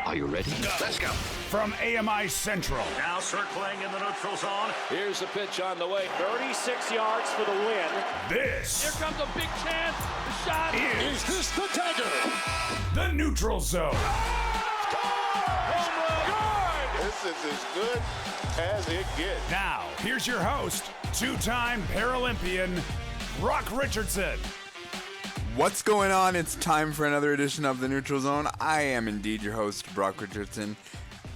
Are you ready? Let's go. From AMI Central. Now circling in the neutral zone. Here's the pitch on the way. 36 yards for the win. This. Here comes a big chance. The shot. Is this the dagger? The neutral zone. Home run. This is as good as it gets. Now, here's your host, two-time Paralympian, Brock Richardson. What's going on? It's time for another edition of The Neutral Zone. I am indeed your host, Brock Richardson.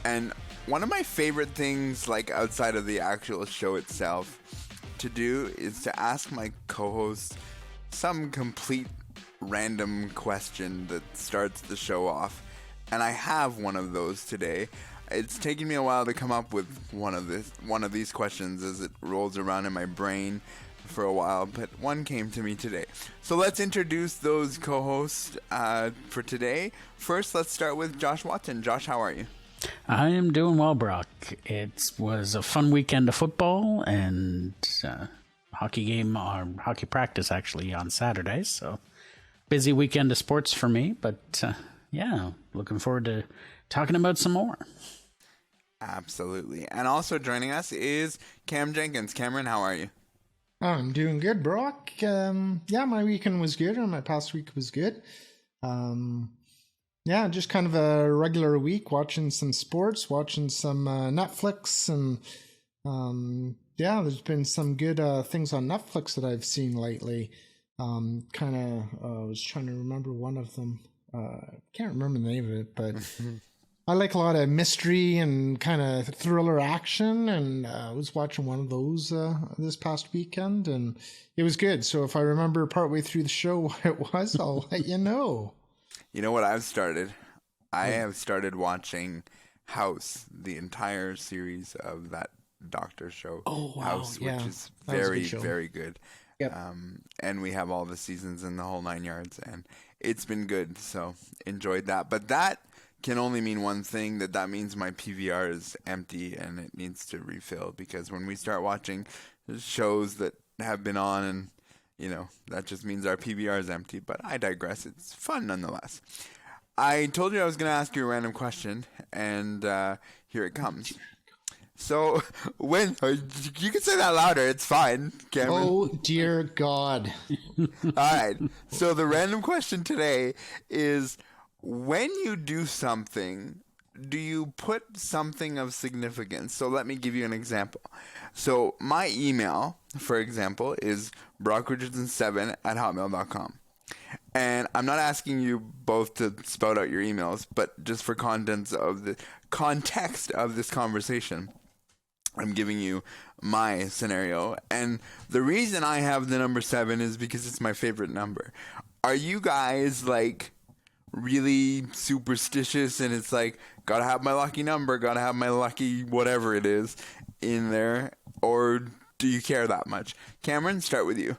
And one of my favorite things, like outside of the actual show itself, to do is to ask my co-host some complete random question that starts the show off. And I have one of those today. It's taken me a while to come up with one of these questions as it rolls around in my brain for a while, but one came to me today. So let's introduce those co-hosts for today. First, let's start with Josh Watson. Josh, how are you? I am doing well, Brock. It was a fun weekend of football and hockey practice actually on Saturday. So busy weekend of sports for me, but yeah, looking forward to talking about some more. Absolutely. And also joining us is Cam Jenkins. Cameron, how are you? I'm doing good, Brock. Yeah, my weekend was good, or my past week was good. Yeah, just kind of a regular week, watching some sports, watching some Netflix, and yeah, there's been some good things on Netflix that I've seen lately. I was trying to remember one of them. Can't remember the name of it, but I like a lot of mystery and kind of thriller action, and I was watching one of those this past weekend, and it was good. So if I remember partway through the show what it was, I'll let you know. You know what I've started? I have started watching House, the entire series of that doctor show, House, which is very, very good. Yep. And we have all the seasons and the whole 9 yards, and it's been good, so enjoyed that. But that can only mean one thing, that means my PVR is empty and it needs to refill, because when we start watching shows that have been on, and you know, that just means our PVR is empty. But I digress. It's fun nonetheless. I told you I was going to ask you a random question, and here it comes. So when you can say that louder, it's fine, Cameron. Oh dear God. All right. So the random question today is, when you do something, do you put something of significance? So let me give you an example. So my email, for example, is brockrichardson7@hotmail.com. And I'm not asking you both to spout out your emails, but just for context of this conversation, I'm giving you my scenario. And the reason I have the number 7 is because it's my favorite number. Are you guys like really superstitious and it's like, gotta have my lucky number, gotta have my lucky whatever it is in there, or do you care that much? Cameron, start with you.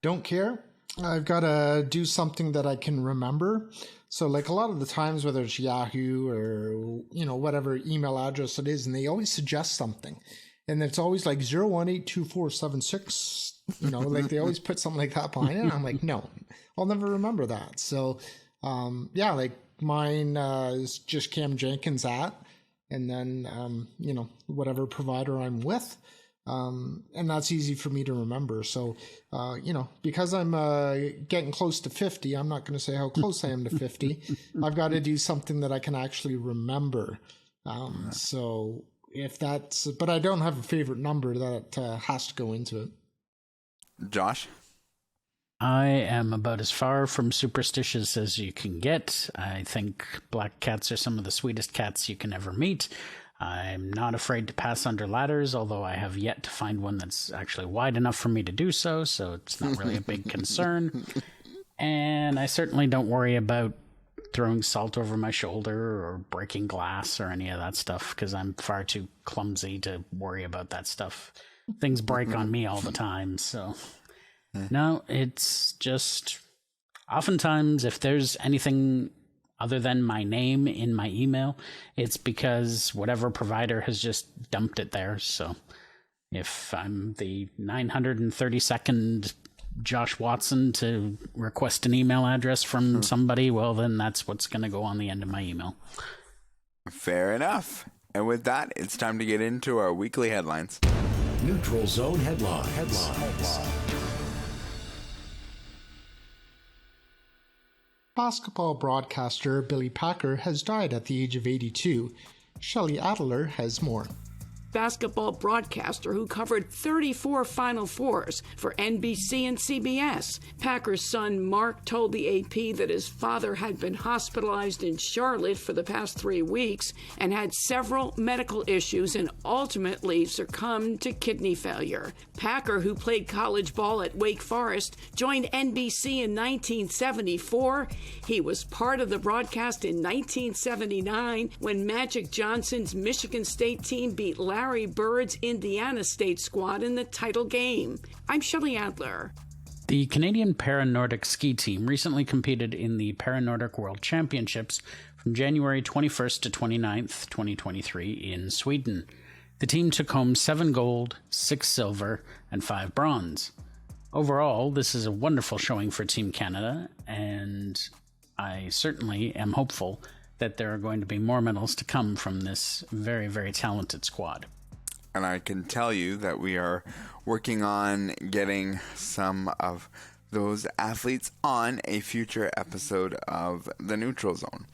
Don't care. I've got to do something that I can remember. So like a lot of the times, whether it's Yahoo or, you know, whatever email address it is, and they always suggest something. And it's always like 0182476, you know, like they always put something like that behind it. And I'm like, no, I'll never remember that. So, yeah, like mine is just Cam Jenkins at, and then, you know, whatever provider I'm with. And that's easy for me to remember. So, you know, because I'm getting close to 50, I'm not going to say how close I am to 50. I've got to do something that I can actually remember. So if that's, but I don't have a favorite number that has to go into it. Josh? I am about as far from superstitious as you can get. I think black cats are some of the sweetest cats you can ever meet. I'm not afraid to pass under ladders, although I have yet to find one that's actually wide enough for me to do so, so it's not really a big concern. And I certainly don't worry about throwing salt over my shoulder or breaking glass or any of that stuff, because I'm far too clumsy to worry about that stuff. Things break on me all the time, so... No, it's just... Oftentimes, if there's anything other than my name in my email, it's because whatever provider has just dumped it there. So if I'm the 932nd Josh Watson to request an email address from somebody, well, then that's what's going to go on the end of my email. Fair enough. And with that, it's time to get into our weekly headlines. Neutral Zone headlines. Basketball broadcaster Billy Packer has died at the age of 82. Shelley Adler has more. Basketball broadcaster who covered 34 Final Fours for NBC and CBS. Packer's son Mark told the AP that his father had been hospitalized in Charlotte for the past 3 weeks and had several medical issues and ultimately succumbed to kidney failure. Packer, who played college ball at Wake Forest, joined NBC in 1974. He was part of the broadcast in 1979 when Magic Johnson's Michigan State team beat Larry Bird's Indiana State squad in the title game. I'm Shelley Adler. The Canadian Para-Nordic ski team recently competed in the Para-Nordic World Championships from January 21st to 29th, 2023 in Sweden. The team took home 7 gold, 6 silver, and 5 bronze. Overall, this is a wonderful showing for Team Canada, and I certainly am hopeful that there are going to be more medals to come from this very, very talented squad. And I can tell you that we are working on getting some of those athletes on a future episode of The Neutral Zone.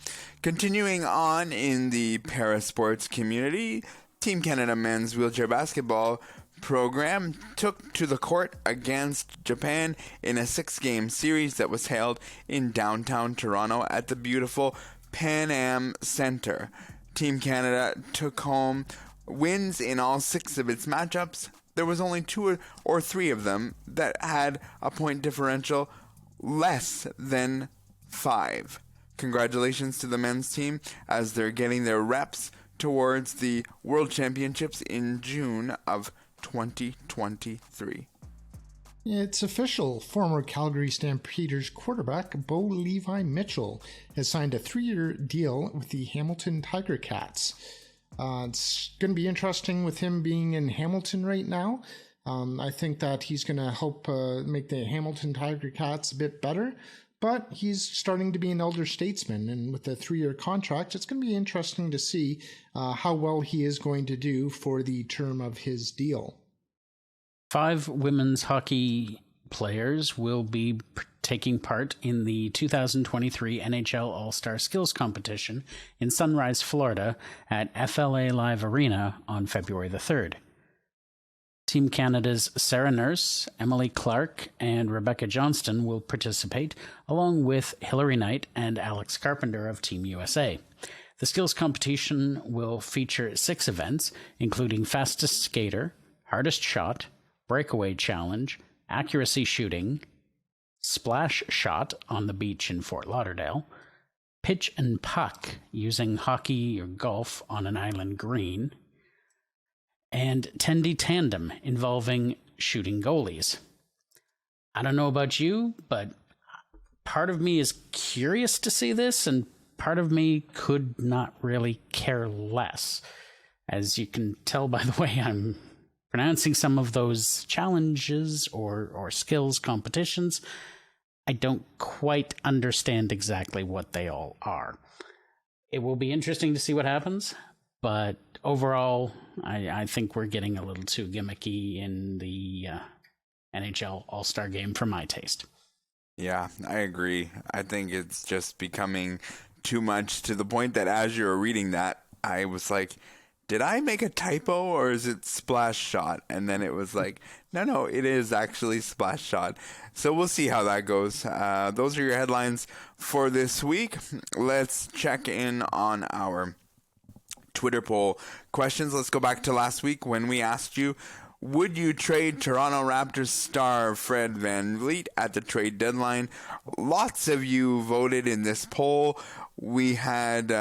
Continuing on in the Parasports community, Team Canada men's wheelchair basketball program took to the court against Japan in a 6-game series that was held in downtown Toronto at the beautiful Pan Am Center. Team Canada took home wins in all 6 of its matchups. There was only 2 or 3 of them that had a point differential less than 5. Congratulations to the men's team as they're getting their reps towards the World Championships in June of 2023. It's official. Former Calgary Stampeders quarterback Bo Levi Mitchell has signed a 3-year deal with the Hamilton Tiger Cats. It's going to be interesting with him being in Hamilton right now. I think that he's going to help make the Hamilton Tiger Cats a bit better. But he's starting to be an elder statesman, and with a 3-year contract, it's going to be interesting to see how well he is going to do for the term of his deal. 5 women's hockey players will be taking part in the 2023 NHL All-Star Skills Competition in Sunrise, Florida at FLA Live Arena on February the 3rd. Team Canada's Sarah Nurse, Emily Clark, and Rebecca Johnston will participate, along with Hillary Knight and Alex Carpenter of Team USA. The skills competition will feature 6 events, including fastest skater, hardest shot, breakaway challenge, accuracy shooting, splash shot on the beach in Fort Lauderdale, pitch and puck using hockey or golf on an island green, and tendy tandem involving shooting goalies. I don't know about you, but part of me is curious to see this, and part of me could not really care less. As you can tell by the way I'm pronouncing some of those challenges or skills competitions, I don't quite understand exactly what they all are. It will be interesting to see what happens, but overall, I think we're getting a little too gimmicky in the NHL All-Star Game for my taste. Yeah, I agree. I think it's just becoming too much to the point that as you were reading that, I was like, did I make a typo or is it splash shot? And then it was like, no, it is actually splash shot. So we'll see how that goes. Those are your headlines for this week. Let's check in on our Twitter poll questions. Let's go back to last week when we asked you, would you trade Toronto Raptors star Fred VanVleet at the trade deadline? Lots of you voted in this poll. We had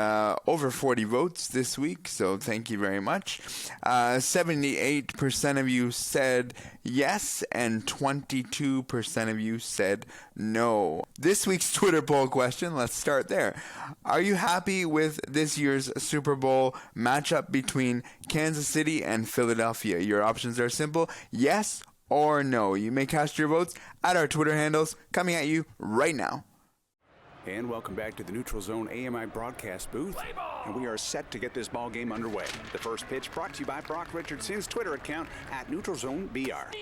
over 40 votes this week, so thank you very much. 78% of you said yes, and 22% of you said no. This week's Twitter poll question, let's start there. Are you happy with this year's Super Bowl matchup between Kansas City and Philadelphia? Your options are simple: yes or no. You may cast your votes at our Twitter handles coming at you right now. And welcome back to the Neutral Zone AMI broadcast booth. And we are set to get this ball game underway. The first pitch brought to you by Brock Richardson's Twitter account at Neutral Zone BR.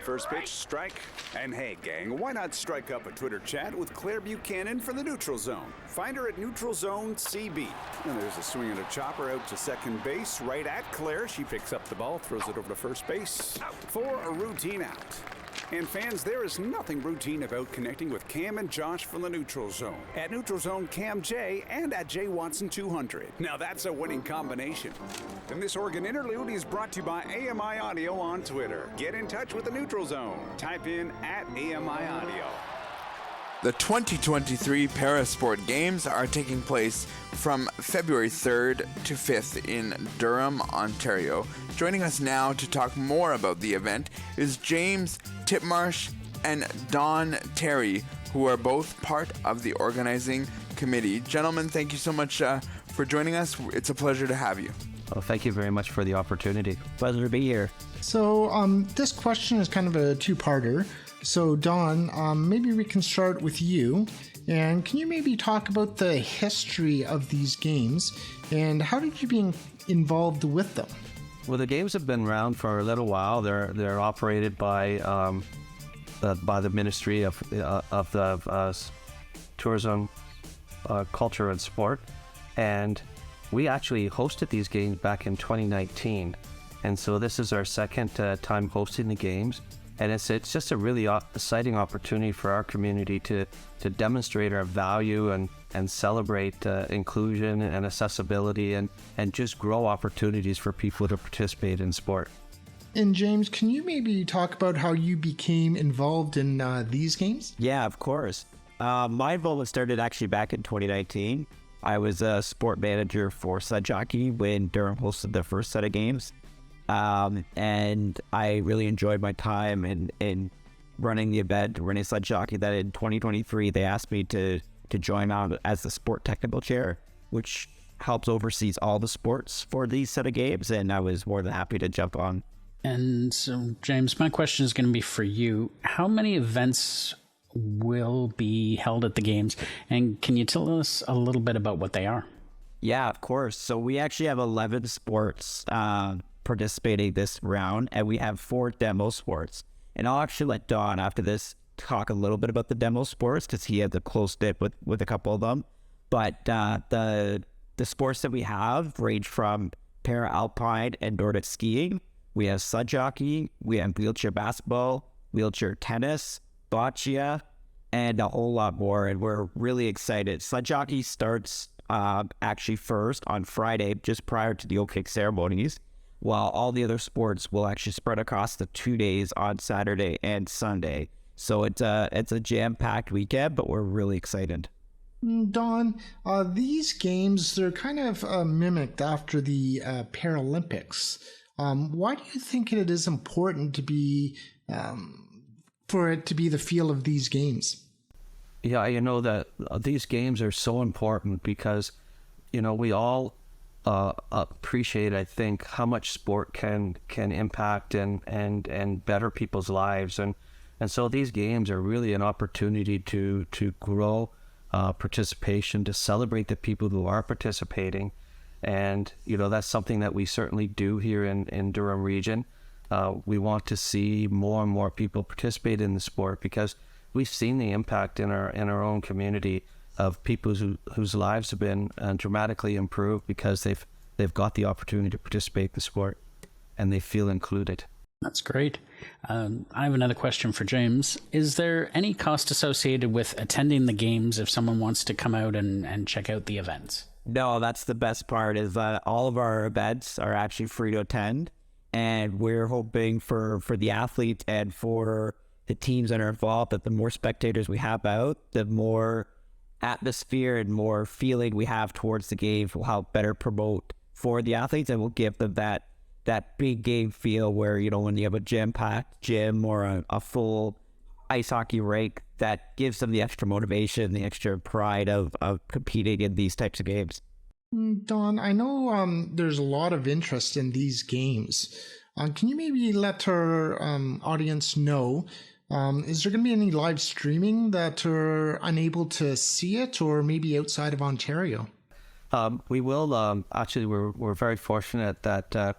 First pitch, strike. And hey, gang, why not strike up a Twitter chat with Claire Buchanan for the Neutral Zone? Find her at Neutral Zone CB. And there's a swing and a chopper out to second base, right at Claire. She picks up the ball, throws it over to first base for a routine out. And fans, there is nothing routine about connecting with Cam and Josh from the Neutral Zone. At Neutral Zone Cam J and at J Watson 200. Now that's a winning combination. And this Oregon interlude is brought to you by AMI Audio on Twitter. Get in touch with the Neutral Zone. Type in at AMI Audio. The 2023 Parasport Games are taking place from February 3rd to 5th in Durham, Ontario. Joining us now to talk more about the event is James Titmarsh and Don Terry, who are both part of the organizing committee. Gentlemen, thank you so much for joining us. It's a pleasure to have you. Well, thank you very much for the opportunity. Pleasure to be here. So this question is kind of a two-parter. So Don, maybe we can start with you. And can you maybe talk about the history of these games and how did you be involved with them? Well, the games have been around for a little while. They're operated by the Ministry of the Tourism, Culture and Sport, and we actually hosted these games back in 2019, and so this is our second time hosting the games, and it's just a really exciting opportunity for our community to demonstrate our value and celebrate inclusion and accessibility and just grow opportunities for people to participate in sport. And James, can you maybe talk about how you became involved in these games? Yeah, of course. My involvement started actually back in 2019. I was a sport manager for sledge hockey when Durham hosted the first set of games. And I really enjoyed my time in running the event, running sledge hockey. That in 2023, they asked me to join on as the sport technical chair, which helps oversees all the sports for these set of games. And I was more than happy to jump on. And so, James, my question is going to be for you. How many events will be held at the games? And can you tell us a little bit about what they are? Yeah, of course. So we actually have 11 sports participating this round, and we have 4 demo sports. And I'll actually let Don, after this, talk a little bit about the demo sports because he had the close knit with a couple of them. But the sports that we have range from para-alpine and Nordic skiing. We have sledge hockey, we have wheelchair basketball, wheelchair tennis, boccia, and a whole lot more. And we're really excited. Sledge hockey starts actually first on Friday, just prior to the opening ceremonies, while all the other sports will actually spread across the 2 days on Saturday and Sunday. So it's a jam-packed weekend, but we're really excited. Don, these games, they're kind of mimicked after the Paralympics. Why do you think it is important to be for it to be the feel of these games? Yeah, that these games are so important because, we all appreciate, I think, how much sport can impact and better people's lives. And so these games are really an opportunity to grow participation, to celebrate the people who are participating. And, that's something that we certainly do here in Durham region. We want to see more and more people participate in the sport because we've seen the impact in our own community of people whose lives have been dramatically improved because they've got the opportunity to participate in the sport and they feel included. That's great. I have another question for James. Is there any cost associated with attending the games if someone wants to come out and check out the events? No, that's the best part is that all of our events are actually free to attend. And we're hoping for the athletes and for the teams that are involved that the more spectators we have out, the more atmosphere and more feeling we have towards the games will help better promote for the athletes and will give them that big game feel where, when you have a jam-packed gym or a full ice hockey rink, that gives them the extra motivation, the extra pride of competing in these types of games. Don, I know there's a lot of interest in these games. Can you maybe let our audience know, is there going to be any live streaming that are unable to see it, or maybe outside of Ontario? We will. Actually, we're very fortunate that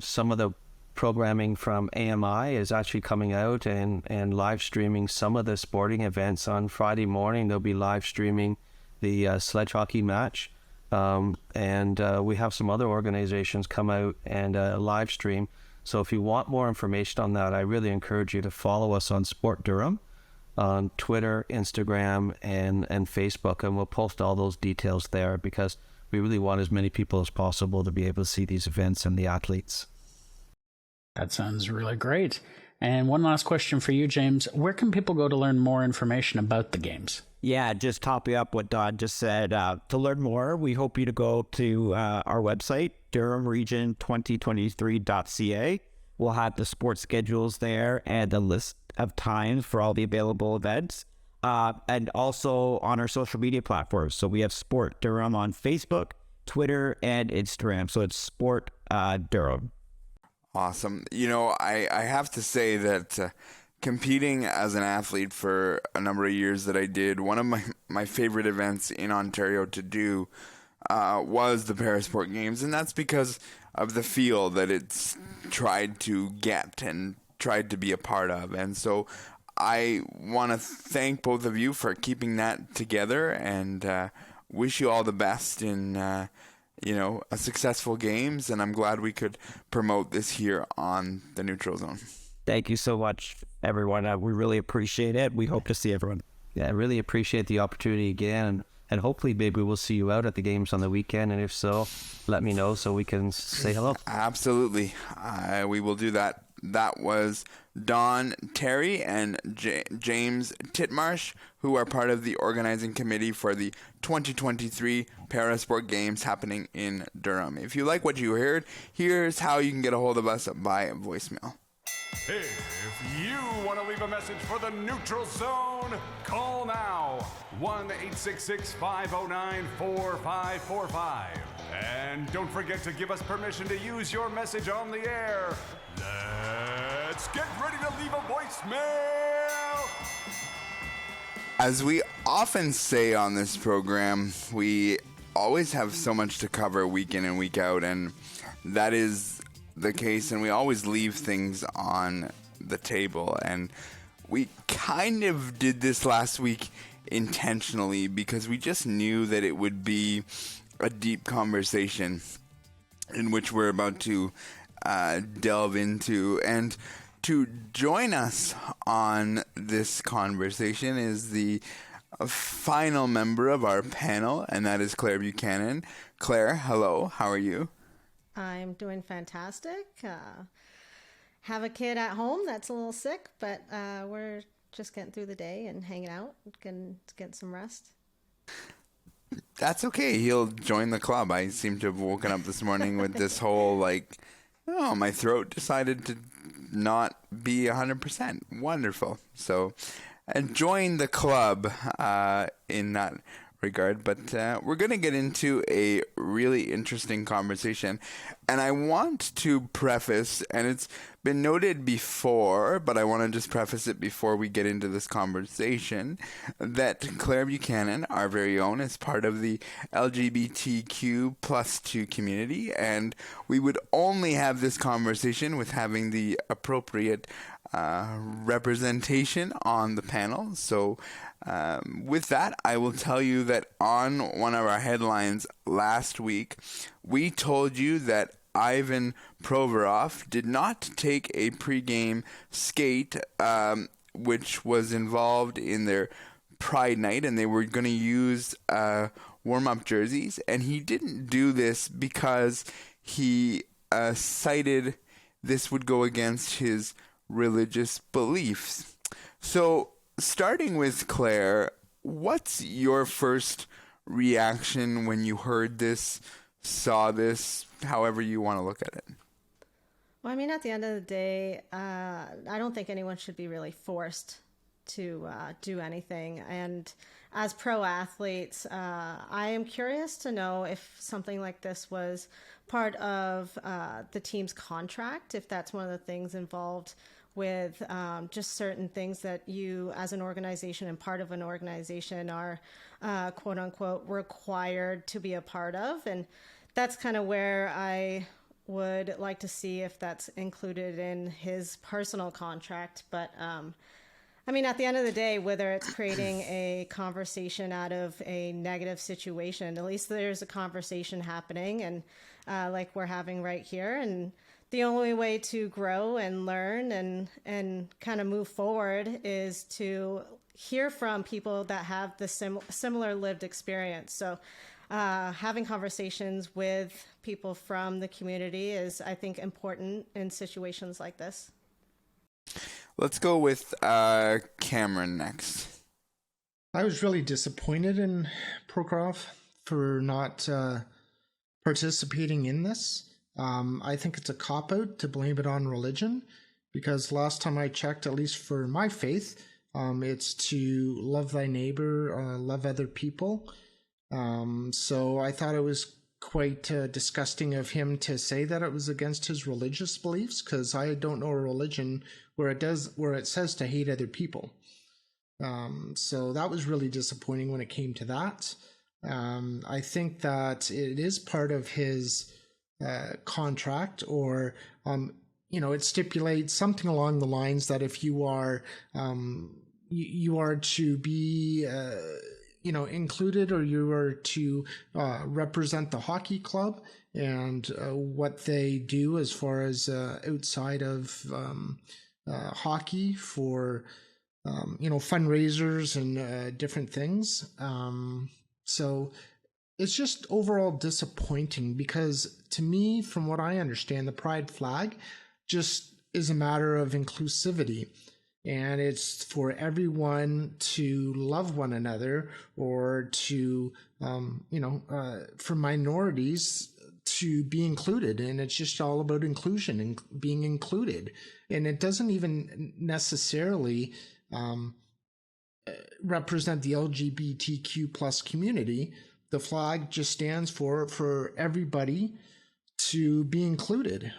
some of the programming from AMI is actually coming out and live streaming some of the sporting events. On Friday morning, they'll be live streaming the sledge hockey match. And we have some other organizations come out and live stream. So if you want more information on that, I really encourage you to follow us on Sport Durham on Twitter, Instagram, and Facebook, and we'll post all those details there because we really want as many people as possible to be able to see these events and the athletes. That sounds really great. And one last question for you, James. Where can people go to learn more information about the games? Yeah, just topping up what Don just said. To learn more, we hope you to go to our website, durhamregion2023.ca. We'll have the sports schedules there and a list of times for all the available events. And also on our social media platforms. So we have Sport Durham on Facebook, Twitter, and Instagram. So it's Sport Durham. Awesome. I have to say that competing as an athlete for a number of years that I did, one of my favorite events in Ontario to do was the Parasport Games, and that's because of the feel that it's tried to get and tried to be a part of. And so I want to thank both of you for keeping that together and wish you all the best in a successful games, and I'm glad we could promote this here on the Neutral Zone. Thank you so much, everyone. We really appreciate it. We hope to see everyone. Yeah, I really appreciate the opportunity again, and hopefully maybe we'll see you out at the games on the weekend, and if so, let me know so we can say hello. Absolutely. We will do that. That was Don Terry and James Titmarsh, who are part of the organizing committee for the 2023 Parasport Games happening in Durham. If you like what you heard, here's how you can get a hold of us by voicemail. If you want to leave a message for the Neutral Zone, call now. 1-866-509-4545. And don't forget to give us permission to use your message on the air. Let's get ready to leave a voicemail. As we often say on this program, we always have so much to cover week in and week out, and that is the case, and we always leave things on the table. And we kind of did this last week intentionally because we just knew that it would be a deep conversation in which we're about to delve into. And to join us on this conversation is the final member of our panel, and that is Claire Buchanan. Claire, hello. How are you? I'm doing fantastic. Have a kid at home that's a little sick, but we're just getting through the day and hanging out, getting some rest. That's okay. He'll join the club. I seem to have woken up this morning with this whole my throat decided to not be 100%. Wonderful. So join the club in that regard. But we're going to get into a really interesting conversation. And I want to preface, and it's been noted before, but I want to just preface it before we get into this conversation, that Claire Buchanan, our very own, is part of the LGBTQ+2 community, and we would only have this conversation with having the appropriate representation on the panel. So with that, I will tell you that on one of our headlines last week, we told you that Ivan Provorov did not take a pregame skate, which was involved in their Pride Night, and they were going to use warm-up jerseys, and he didn't do this because he cited this would go against his religious beliefs. So, starting with Claire, what's your first reaction when you heard this, saw this, however you want to look at it? Well, I mean, at the end of the day, I don't think anyone should be really forced do anything. And as pro athletes, I am curious to know if something like this was part of the team's contract, if that's one of the things involved with just certain things that you as an organization and part of an organization are quote unquote required to be a part of. And that's kind of where I would like to see if that's included in his personal contract. But I mean, at the end of the day, whether it's creating a conversation out of a negative situation, at least there's a conversation happening, and like we're having right here. And the only way to grow and learn and kind of move forward is to hear from people that have the similar lived experience. So having conversations with people from the community is, I think, important in situations like this. Let's go with Cameron next. I was really disappointed in Prokhorov for not participating in this. I think it's a cop-out to blame it on religion, because last time I checked, at least for my faith, it's to love thy neighbor, love other people. So I thought it was quite disgusting of him to say that it was against his religious beliefs, because I don't know a religion where it says to hate other people. So that was really disappointing when it came to that. I think that it is part of his contract, or it stipulates something along the lines that if you are you are to be included, or you are to represent the hockey club and what they do as far as outside of hockey for fundraisers and different things. So it's just overall disappointing, because to me, from what I understand, the pride flag just is a matter of inclusivity. And it's for everyone to love one another, or to, for minorities to be included. And it's just all about inclusion and being included. And it doesn't even necessarily represent the LGBTQ plus community. The flag just stands for everybody to be included,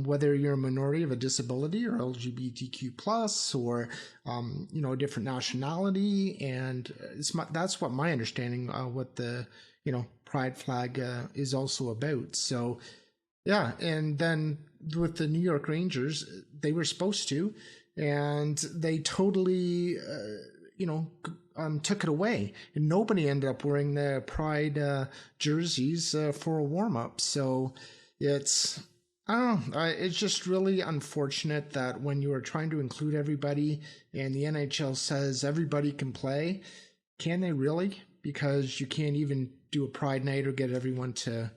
whether you're a minority of a disability or LGBTQ plus, or a different nationality. And that's what my understanding what the pride flag is also about. So yeah, and then with the New York Rangers, they were supposed to, and they totally took it away, and nobody ended up wearing the pride jerseys for a warm-up. So it's just really unfortunate that when you are trying to include everybody and the NHL says everybody can play, can they really? Because you can't even do a pride night or get everyone to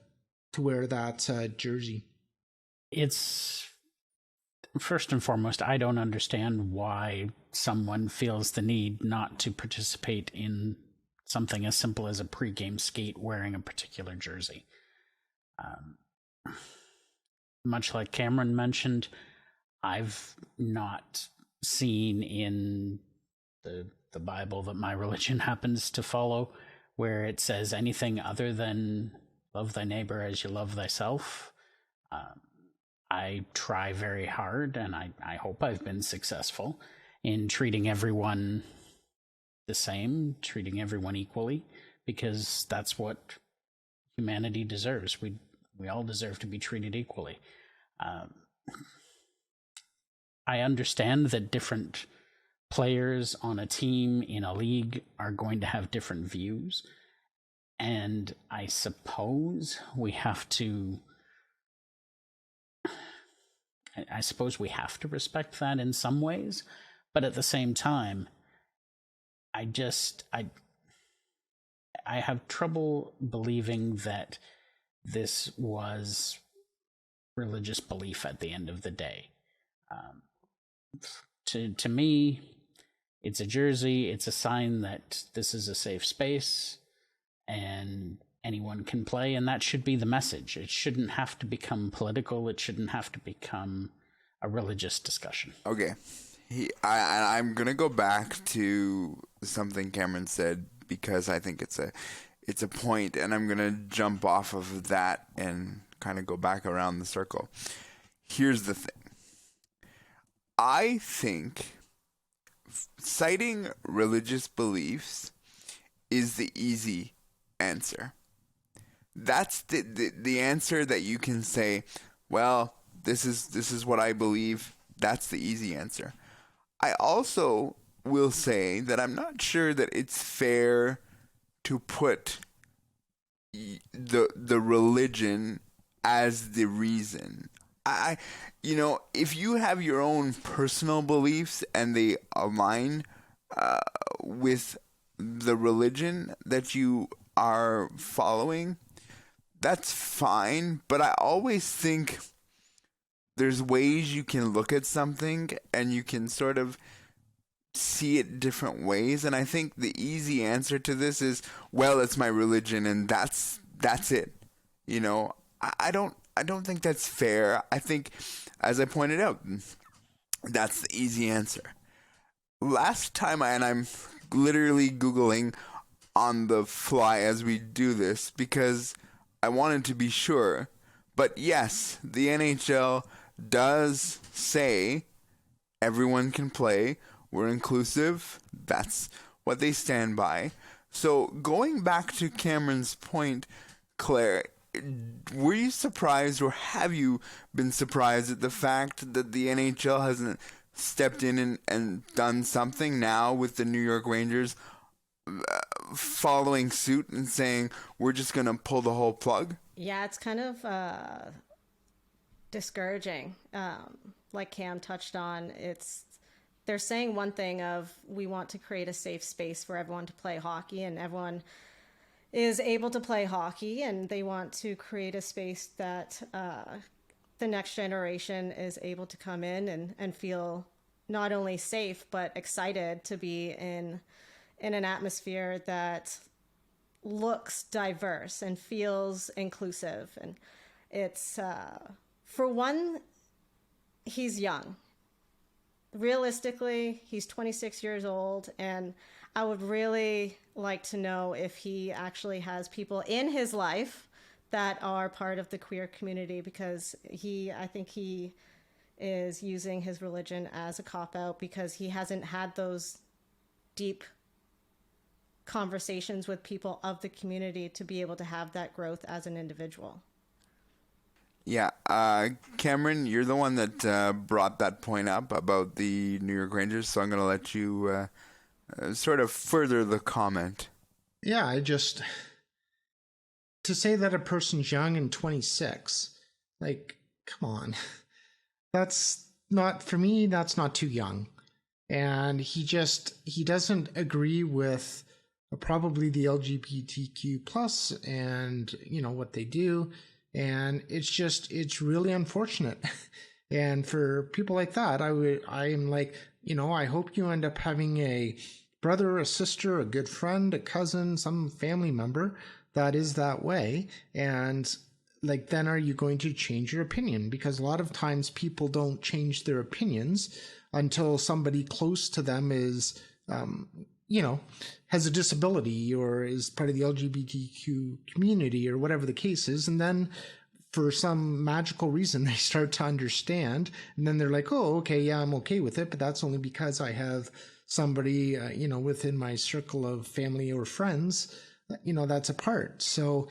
wear that jersey. It's, first and foremost, I don't understand why someone feels the need not to participate in something as simple as a pregame skate wearing a particular jersey. Much like Cameron mentioned, I've not seen in the Bible that my religion happens to follow where it says anything other than love thy neighbor as you love thyself. I try very hard, and I hope I've been successful in treating everyone the same, treating everyone equally, because that's what humanity deserves. We all deserve to be treated equally. I understand that different players on a team in a league are going to have different views, and I suppose we have to respect that in some ways, but at the same time, I have trouble believing that this was religious belief at the end of the day. To me, it's a jersey, it's a sign that this is a safe space and anyone can play, and that should be the message. It shouldn't have to become political, it shouldn't have to become a religious discussion. Okay, I'm gonna go back to something Cameron said because I think it's a point, and I'm gonna jump off of that and kind of go back around the circle. Here's the thing. I think citing religious beliefs is the easy answer. That's the answer that you can say, well, this is what I believe. That's the easy answer. I also will say that I'm not sure that it's fair to put the religion as the reason. If you have your own personal beliefs and they align with the religion that you are following, that's fine. But I always think there's ways you can look at something and you can sort of see it different ways. And I think the easy answer to this is, well, it's my religion and that's it. I don't think that's fair. I think, as I pointed out, that's the easy answer. Last time, I'm literally Googling on the fly as we do this because I wanted to be sure. But yes, the NHL does say everyone can play. We're inclusive. That's what they stand by. So going back to Cameron's point, Claire, were you surprised, or have you been surprised at the fact that the NHL hasn't stepped in and done something now with the New York Rangers following suit and saying, we're just going to pull the whole plug? Yeah, it's kind of discouraging. Like Cam touched on, they're saying one thing of, we want to create a safe space for everyone to play hockey, and everyone is able to play hockey, and they want to create a space that the next generation is able to come in and feel not only safe but excited to be in an atmosphere that looks diverse and feels inclusive. And it's for one, he's young. Realistically, he's 26 years old, and I would really like to know if he actually has people in his life that are part of the queer community, because I think he is using his religion as a cop-out because he hasn't had those deep conversations with people of the community to be able to have that growth as an individual. Yeah, Cameron, you're the one that brought that point up about the New York Rangers, so I'm going to let you sort of further the comment. Yeah, to say that a person's young and 26, like, come on. That's not, for me, that's not too young. And he doesn't agree with probably the LGBTQ plus and, what they do. And it's really unfortunate. And for people like that, I am like, I hope you end up having a brother, a sister, a good friend, a cousin, some family member that is that way. And like, then are you going to change your opinion? Because a lot of times people don't change their opinions until somebody close to them is, has a disability or is part of the LGBTQ community or whatever the case is. And then for some magical reason, they start to understand. And then they're like, oh, okay, yeah, I'm okay with it. But that's only because I have somebody, within my circle of family or friends, that's a part. So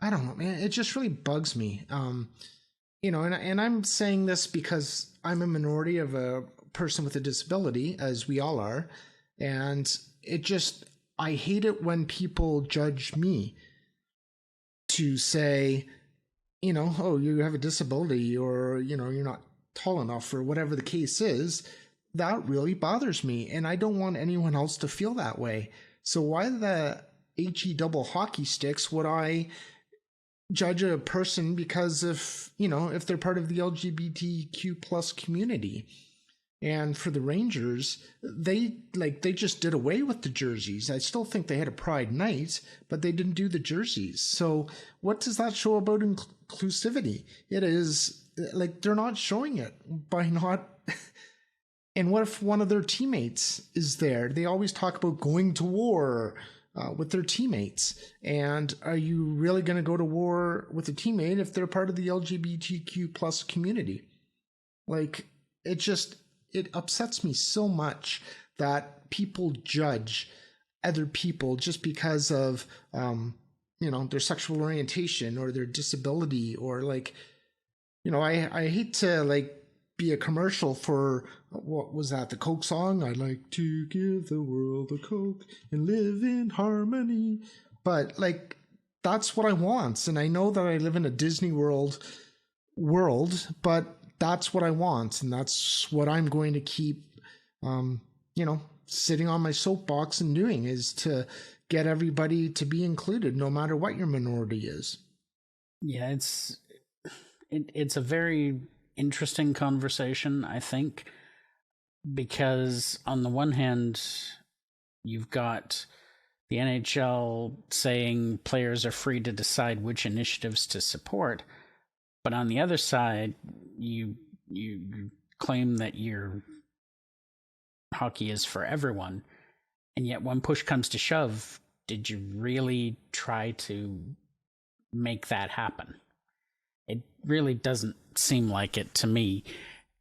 I don't know, man, it just really bugs me. And I'm saying this because I'm a minority of a person with a disability, as we all are. And I hate it when people judge me to say, oh, you have a disability, or, you're not tall enough, or whatever the case is. That really bothers me. And I don't want anyone else to feel that way. So why the HE double hockey sticks would I judge a person because if they're part of the LGBTQ plus community? And for the Rangers, they just did away with the jerseys. I still think they had a Pride night, but they didn't do the jerseys. So what does that show about inclusivity? It is like they're not showing it by not And what if one of their teammates is there? They always talk about going to war with their teammates. And are you really going to go to war with a teammate if they're part of the LGBTQ plus community? Like, it upsets me so much that people judge other people just because of, their sexual orientation or their disability, or like, I hate to like be a commercial for, what was that, the Coke song? I like to give the world a Coke and live in harmony. But like, that's what I want. And I know that I live in a Disney world, but that's what I want. And that's what I'm going to keep, sitting on my soapbox and doing, is to get everybody to be included, no matter what your minority is. Yeah, it's a very interesting conversation, I think, because on the one hand, you've got the NHL saying players are free to decide which initiatives to support, but on the other side, you claim that your hockey is for everyone, and yet when push comes to shove, did you really try to make that happen? It really doesn't seem like it to me.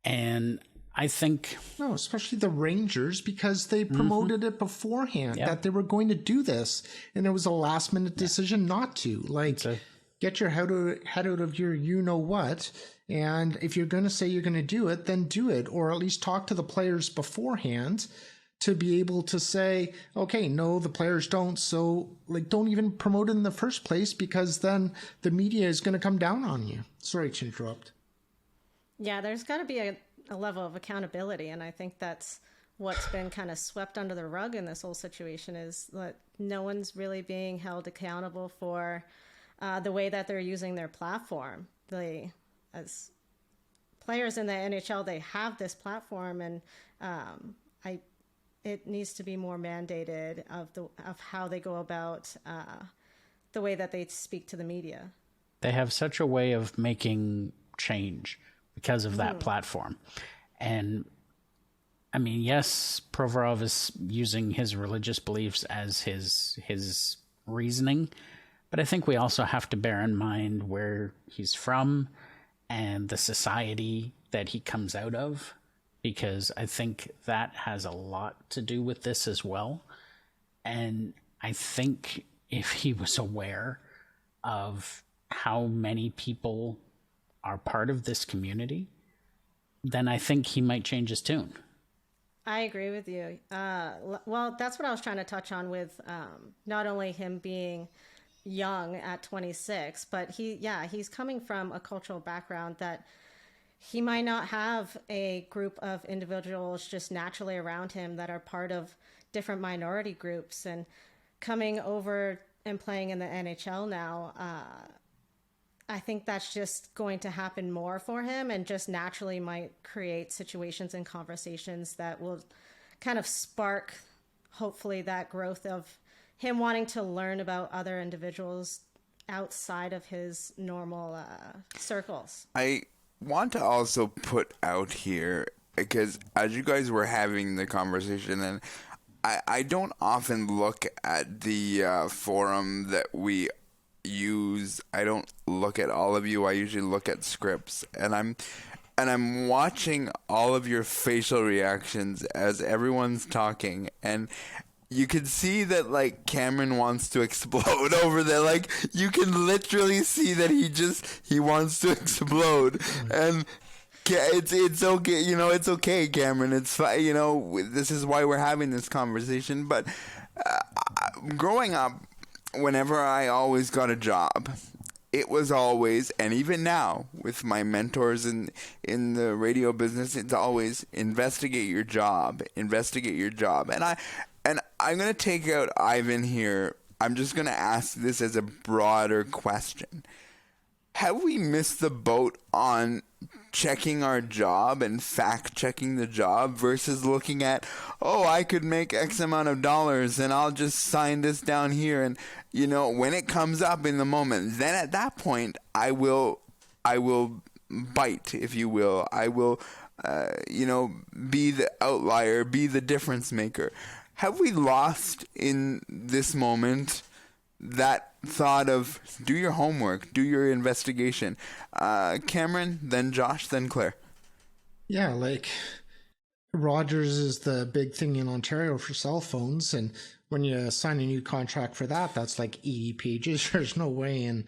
And I think... No, especially the Rangers, because they promoted it beforehand, that they were going to do this. And it was a last-minute decision not to. Like, get your head out of your you-know-what. And if you're going to say you're going to do it, then do it. Or at least talk to the players beforehand to be able to say, okay, no, the players don't. So, like, don't even promote it in the first place, because then the media is going to come down on you. Sorry to interrupt. Yeah, there's got to be a level of accountability. And I think that's what's been kind of swept under the rug in this whole situation, is that no one's really being held accountable for the way that they're using their platform. As players in the NHL, they have this platform, and it needs to be more mandated of how they go about the way that they speak to the media. They have such a way of making change because of that platform. And I mean, yes, Provorov is using his religious beliefs as his reasoning, but I think we also have to bear in mind where he's from and the society that he comes out of, because I think that has a lot to do with this as well. And I think if he was aware of how many people are part of this community, then I think he might change his tune. I agree with you. Well, that's what I was trying to touch on with not only him being young at 26, but he's coming from a cultural background that he might not have a group of individuals just naturally around him that are part of different minority groups. And coming over and playing in the NHL now, I think that's just going to happen more for him, and just naturally might create situations and conversations that will kind of spark, hopefully, that growth of him wanting to learn about other individuals outside of his normal circles. I want to also put out here, because as you guys were having the conversation, and I don't often look at the forum that we use. I don't look at all of you. I usually look at scripts, and I'm watching all of your facial reactions as everyone's talking, and you can see that, like, Cameron wants to explode over there. Like, you can literally see that he wants to explode. And it's okay, it's okay, Cameron. It's fine, this is why we're having this conversation. But growing up, whenever I always got a job, it was always, and even now with my mentors in the radio business, it's always investigate your job. And I'm going to take out Ivan here. I'm just going to ask this as a broader question. Have we missed the boat on checking our job and fact-checking the job versus looking at, I could make X amount of dollars and I'll just sign this down here, and, when it comes up in the moment, then at that point, I will bite, if you will. I will, be the outlier, be the difference maker. Have we lost in this moment that thought of do your homework, do your investigation? Cameron, then Josh, then Claire. Yeah, like Rogers is the big thing in Ontario for cell phones, and when you sign a new contract for that, that's like 80 pages. There's no way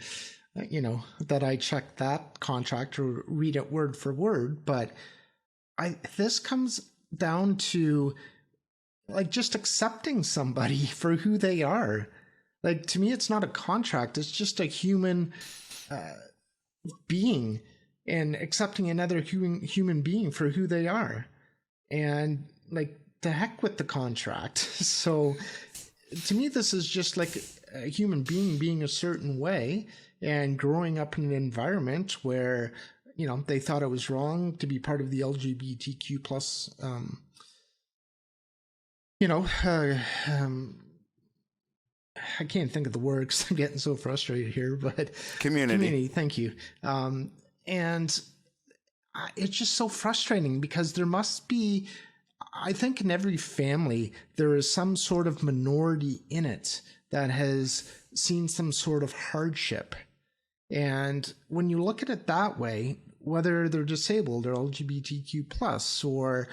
that I check that contract or read it word for word. But this comes down to like just accepting somebody for who they are. Like, to me, it's not a contract. It's just a human being, and accepting another human being for who they are. And like, the heck with the contract. So to me, this is just like a human being a certain way and growing up in an environment where, they thought it was wrong to be part of the LGBTQ plus, I can't think of the word because I'm getting so frustrated here, but community. Thank you. And it's just so frustrating because there must be, I think in every family, there is some sort of minority in it that has seen some sort of hardship. And when you look at it that way, whether they're disabled or LGBTQ plus or,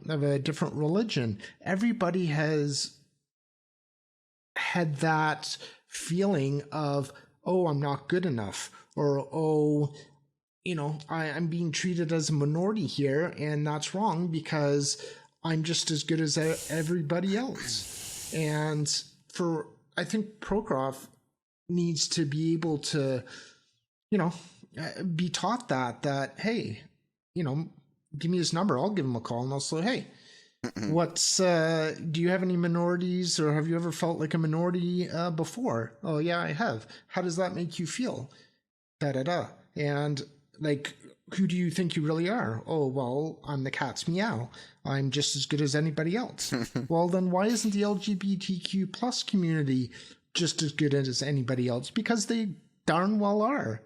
of a different religion, everybody has had that feeling of, oh, I'm not good enough, or, oh, I'm being treated as a minority here, and that's wrong because I'm just as good as everybody else. And I think Prokhorov needs to be able to, be taught that, hey, give me his number, I'll give him a call, and I'll say, hey, do you have any minorities, or have you ever felt like a minority before? Oh yeah, I have. How does that make you feel? Da-da-da. And like, who do you think you really are? Oh, well, I'm the cat's meow. I'm just as good as anybody else. Well, then why isn't the LGBTQ plus community just as good as anybody else? Because they darn well are.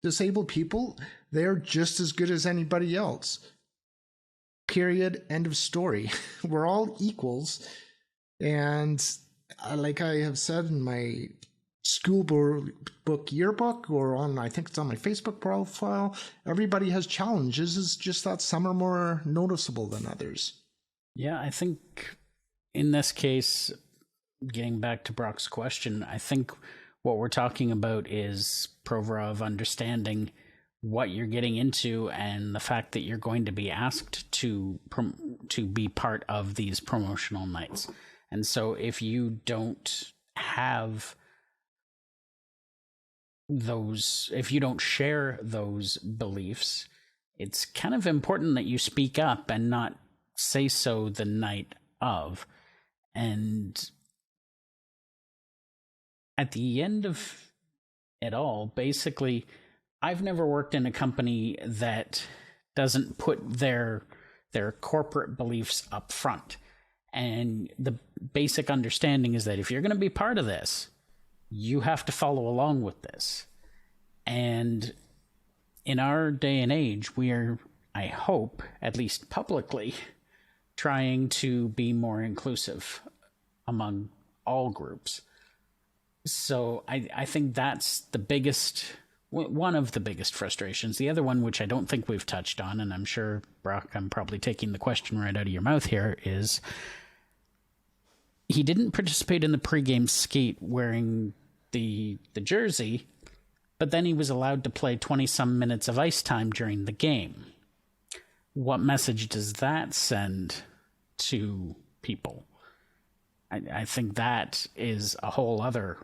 Disabled people, they're just as good as anybody else. Period. End of story. We're all equals. And like I have said in my school book yearbook, or I think it's on my Facebook profile, everybody has challenges. It's just that some are more noticeable than others. Yeah, I think in this case, getting back to Brock's question, I think what we're talking about is Provorov understanding what you're getting into and the fact that you're going to be asked to be part of these promotional nights. And so if you don't have those, if you don't share those beliefs, it's kind of important that you speak up and not say so the night of. And at the end of it all, basically, I've never worked in a company that doesn't put their corporate beliefs up front. And the basic understanding is that if you're going to be part of this, you have to follow along with this. And in our day and age, we are, I hope, at least publicly, trying to be more inclusive among all groups. So I think that's the biggest, one of the biggest frustrations. The other one, which I don't think we've touched on, and I'm sure, Brock, I'm probably taking the question right out of your mouth here, is he didn't participate in the pregame skate wearing the jersey, but then he was allowed to play 20-some minutes of ice time during the game. What message does that send to people? I think that is a whole other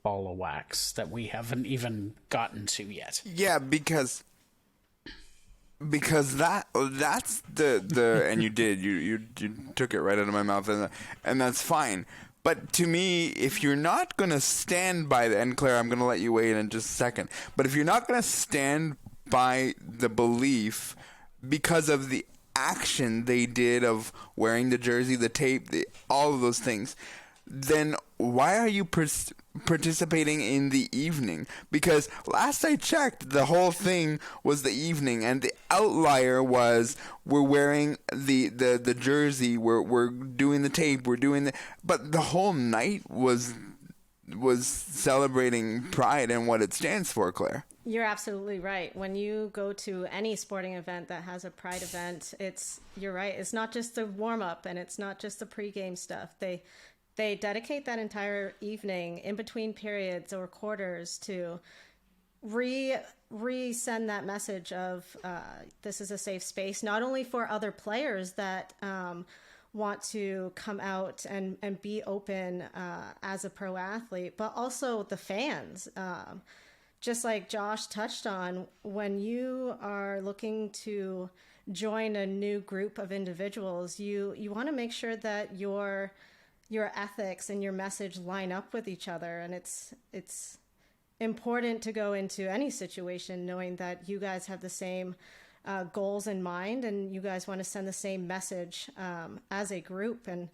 ball of wax that we haven't even gotten to yet. Yeah, because that's the and you did you took it right out of my mouth, and that's fine. But to me, if you're not going to stand by the, and Claire, I'm going to let you weigh in just a second, but if you're not going to stand by the belief because of the action they did of wearing the jersey, the tape, all of those things, then why are you participating in the evening? Because last I checked, the whole thing was the evening, and the outlier was we're wearing the jersey, we're doing the tape, but the whole night was celebrating Pride and what it stands for, Claire. You're absolutely right. When you go to any sporting event that has a Pride event, you're right. It's not just the warm up and it's not just the pregame stuff. They dedicate that entire evening in between periods or quarters to re-send that message of this is a safe space, not only for other players that want to come out and be open as a pro athlete, but also the fans. Just like Josh touched on, when you are looking to join a new group of individuals, you want to make sure that your ethics and your message line up with each other. And it's important to go into any situation knowing that you guys have the same goals in mind and you guys want to send the same message as a group. And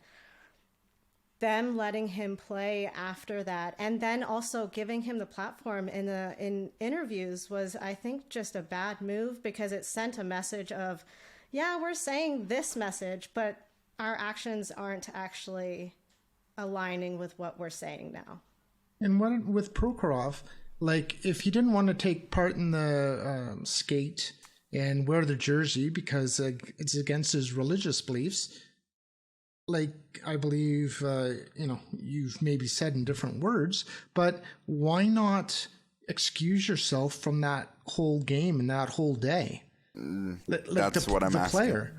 them letting him play after that, and then also giving him the platform in interviews was, I think, just a bad move, because it sent a message of, yeah, we're saying this message, but our actions aren't actually aligning with what we're saying now. And what with Prokhorov, like, if he didn't want to take part in the skate and wear the jersey because it's against his religious beliefs, like, I believe, you've maybe said in different words, but why not excuse yourself from that whole game and that whole day? That's what I'm asking. Player.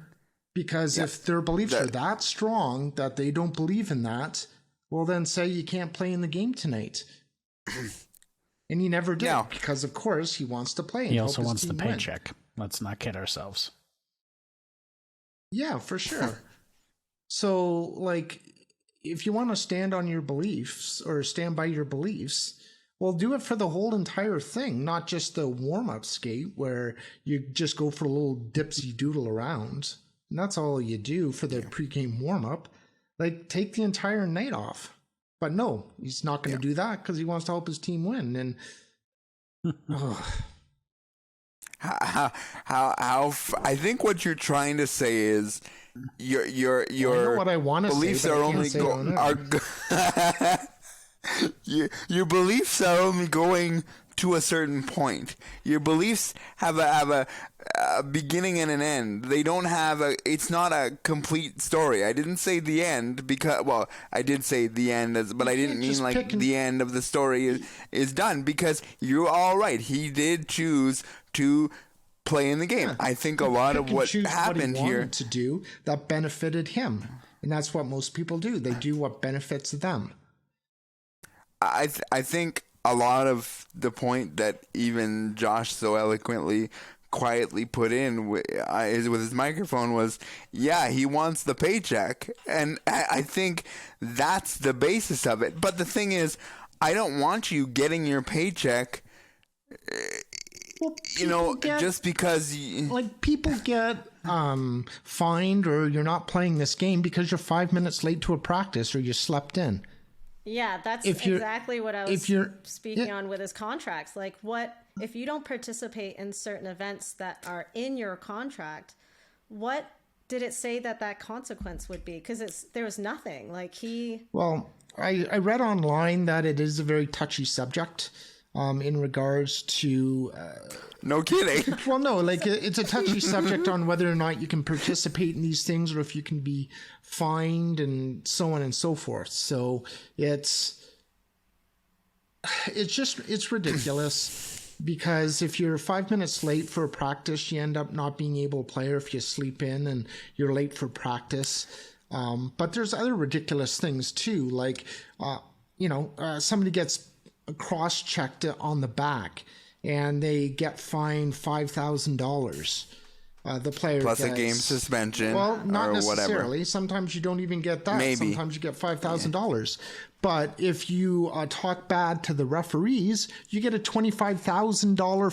Because if their beliefs are that strong that they don't believe in that, well, then say you can't play in the game tonight. And he never did, because, of course, he wants to play. He also wants the paycheck. Let's not kid ourselves. Yeah, for sure. So, like, if you want to stand on your beliefs or stand by your beliefs, well, do it for the whole entire thing, not just the warm-up skate where you just go for a little dipsy doodle around. And that's all you do for the pregame warm-up. Like, take the entire night off. But no, he's not going to do that because he wants to help his team win. And how I think what you're trying to say is your I know what I want to beliefs say, are only your beliefs are only going to a certain point. Your beliefs have a beginning and an end. They don't have it's not a complete story. I didn't say the end because, well, I did say the end, but I didn't mean like the end of the story is done, because you're all right. He did choose to play in the game. I think a lot of what happened here to do that benefited him, and that's what most people do. They do what benefits them. I think a lot of the point that even Josh so eloquently, quietly put in with his microphone was, yeah, he wants the paycheck, and I think that's the basis of it. But the thing is, I don't want you getting your paycheck. Well, just because people get fined, or you're not playing this game because you're 5 minutes late to a practice or you slept in. Yeah, that's exactly what I was speaking on with his contracts. Like, what if you don't participate in certain events that are in your contract? What did it say that consequence would be? Because there was nothing. Like, Well, I read online that it is a very touchy subject. In regards to... no kidding. Well, no, like, it's a touchy subject on whether or not you can participate in these things, or if you can be fined and so on and so forth. So it's ridiculous because if you're 5 minutes late for a practice, you end up not being able to play, or if you sleep in and you're late for practice. But there's other ridiculous things too, like, somebody gets cross-checked on the back and they get fined $5,000. The player plus gets a game suspension. Well, not or necessarily. Whatever. Sometimes you don't even get that. Maybe. Sometimes you get $5,000. But if you talk bad to the referees, you get a $25,000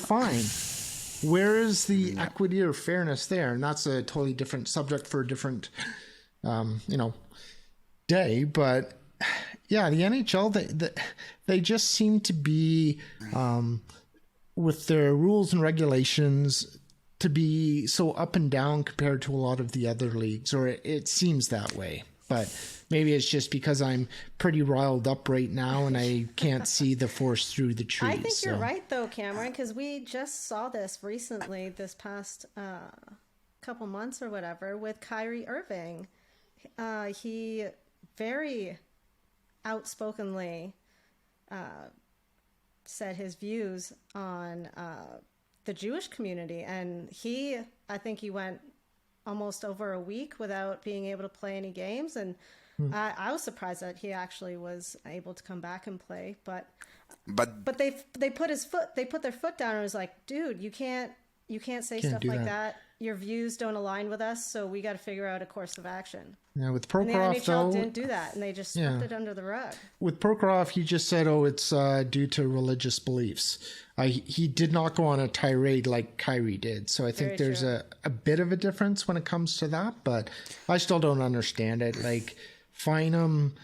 fine. Where is the equity or fairness there? And that's a totally different subject for a different, day. But Yeah, the NHL, they just seem to be, with their rules and regulations, to be so up and down compared to a lot of the other leagues, or it seems that way. But maybe it's just because I'm pretty riled up right now and I can't see the forest through the trees. I think you're right, though, Cameron, because we just saw this recently, this past couple months or whatever, with Kyrie Irving. He very outspokenly said his views on the Jewish community, and I think he went almost over a week without being able to play any games, and I was surprised that he actually was able to come back and play, but they put their foot down and was like, dude, you can't say stuff like that. Your views don't align with us, so we got to figure out a course of action. Yeah, with Prokhorov, and the NHL didn't do that, and they just swept it under the rug. With Prokhorov, he just said, it's due to religious beliefs. He did not go on a tirade like Kyrie did, so I think there's a bit of a difference when it comes to that, but I still don't understand it. Like, fine him,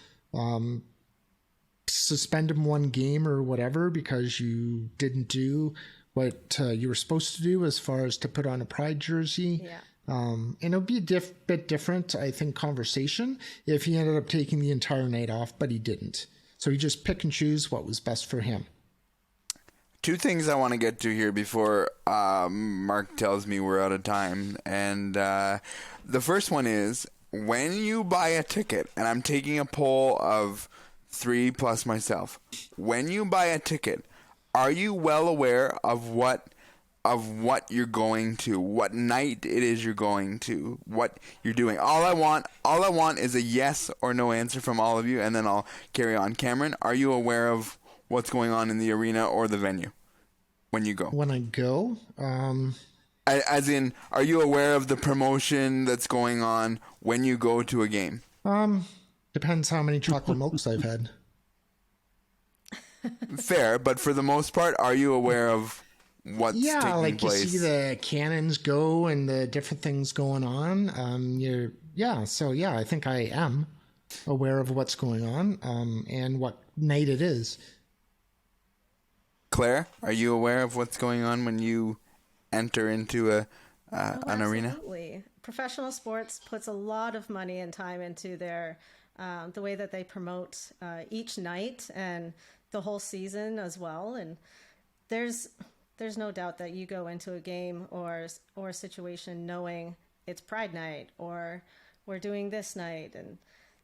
suspend him one game or whatever because you didn't do what you were supposed to do as far as to put on a Pride jersey. Yeah. And it'll be a bit different, I think, conversation if he ended up taking the entire night off, but he didn't. So he just pick and choose what was best for him. Two things I want to get to here before Mark tells me we're out of time. And the first one is, when you buy a ticket, and I'm taking a poll of 3 plus myself, when you buy a ticket, are you well aware of what you're going to, what night it is you're going to, what you're doing? All I want is a yes or no answer from all of you, and then I'll carry on. Cameron, are you aware of what's going on in the arena or the venue when you go? When I go? As in, are you aware of the promotion that's going on when you go to a game? Depends how many chocolate milks I've had. Fair, but for the most part, are you aware of what's taking place? You see the cannons go and the different things going on. I think I am aware of what's going on and what night it is. Claire, are you aware of what's going on when you enter into an arena? Absolutely. Professional sports puts a lot of money and time into their the way that they promote each night and the whole season as well. And there's no doubt that you go into a game or a situation knowing it's Pride Night or we're doing this night, and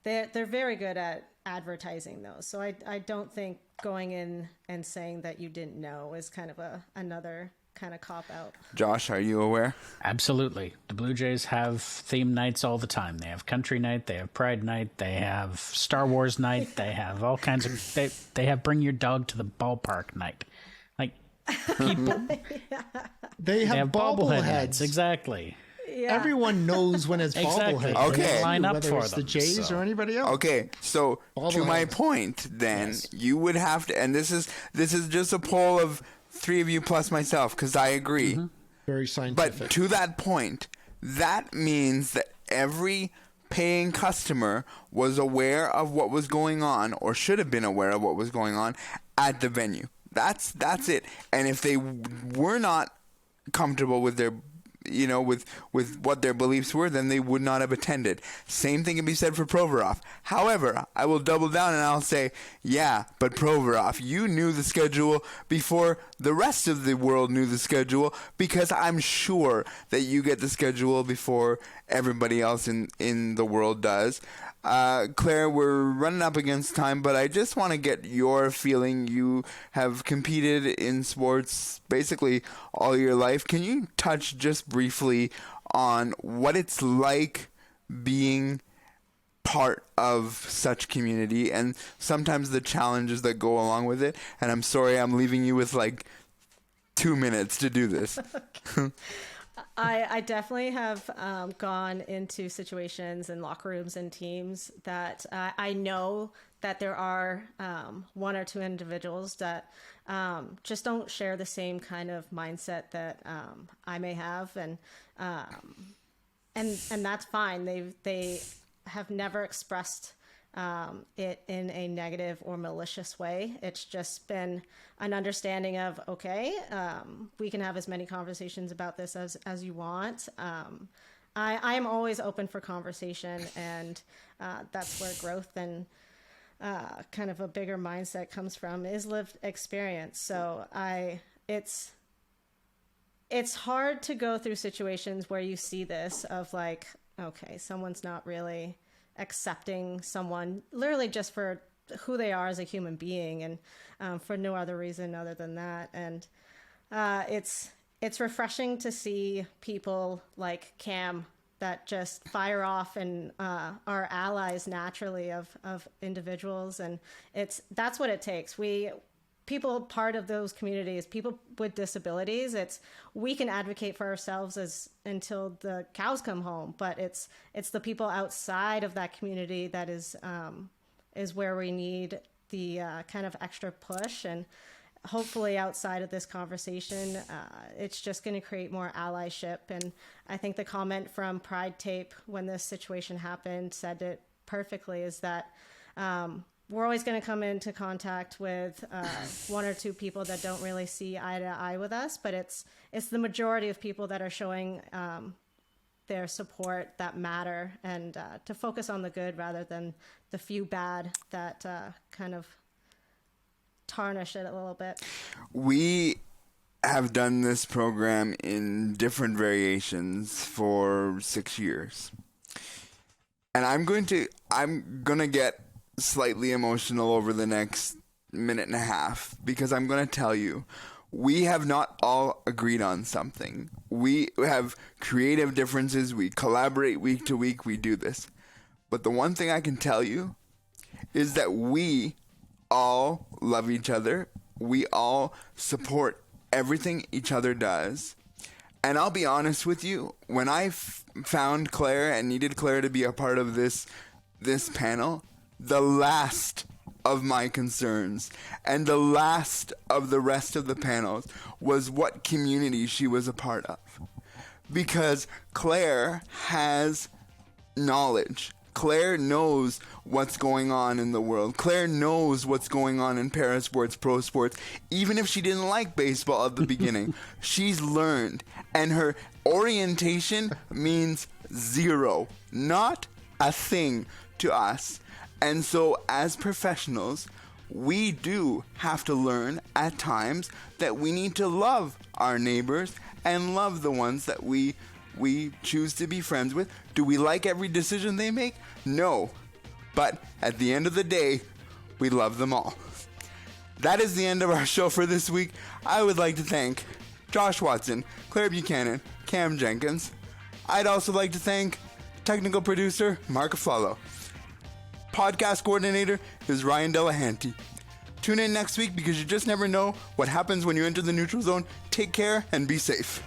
they're very good at advertising those. So I don't think going in and saying that you didn't know is kind of another kind of cop out. Josh, are you aware? Absolutely. The Blue Jays have theme nights all the time. They have Country Night, they have Pride Night, they have Star Wars Night, they have all kinds of they have Bring Your Dog to the Ballpark Night. Like, people they have bobblehead nights. Exactly. Yeah. Everyone knows when it's exactly. bobblehead. Okay. Line up whether for it's them, the Jays or anybody else. Okay, so to my point, then you would have to, and this is just a poll of 3 of you plus myself, because I agree. Mm-hmm. Very scientific. But to that point, that means that every paying customer was aware of what was going on, or should have been aware of what was going on at the venue. That's it. And if they were not comfortable with their, with what their beliefs were, then they would not have attended. Same thing can be said for Provorov. However, I will double down and I'll say, yeah, but Provorov, you knew the schedule before the rest of the world knew the schedule, because I'm sure that you get the schedule before everybody else in the world does. Claire, we're running up against time, but I just want to get your feeling. You have competed in sports basically all your life. Can you touch just briefly on what it's like being part of such community and sometimes the challenges that go along with it? And I'm sorry I'm leaving you with like 2 minutes to do this. I definitely have gone into situations and locker rooms and teams that I know that there are 1 or 2 individuals that just don't share the same kind of mindset that I may have, and that's fine. They have never expressed it in a negative or malicious way. It's just been an understanding of, okay, we can have as many conversations about this as you want. I am always open for conversation, and that's where growth and kind of a bigger mindset comes from, is lived experience. So it's hard to go through situations where you see this of like, okay, someone's not really accepting someone literally just for who they are as a human being, and for no other reason other than that. And it's refreshing to see people like Cam that just fire off and are allies naturally of individuals, and that's what it takes. People part of those communities, people with disabilities, we can advocate for ourselves until the cows come home, but it's the people outside of that community that is where we need the kind of extra push. And hopefully outside of this conversation, it's just going to create more allyship. And I think the comment from Pride Tape when this situation happened said it perfectly, is that we're always going to come into contact with one or two people that don't really see eye to eye with us, but it's the majority of people that are showing their support that matter, and to focus on the good rather than the few bad that kind of tarnish it a little bit. We have done this program in different variations for 6 years. And I'm gonna get slightly emotional over the next minute and a half, because I'm gonna tell you, we have not all agreed on something. We have creative differences, we collaborate week to week, we do this. But the one thing I can tell you is that we all love each other. We all support everything each other does. And I'll be honest with you, when I found Claire and needed Claire to be a part of this panel, the last of my concerns and the last of the rest of the panels was what community she was a part of. Because Claire has knowledge. Claire knows what's going on in the world. Claire knows what's going on in parasports, pro sports. Even if she didn't like baseball at the beginning, she's learned. And her orientation means zero. Not a thing to us. And so as professionals, we do have to learn at times that we need to love our neighbors and love the ones that we choose to be friends with. Do we like every decision they make? No. But at the end of the day, we love them all. That is the end of our show for this week. I would like to thank Josh Watson, Claire Buchanan, Cam Jenkins. I'd also like to thank technical producer Mark Aflalo. Podcast coordinator is Ryan Delahanty. Tune in next week, because you just never know what happens when you enter the neutral zone. Take care and be safe.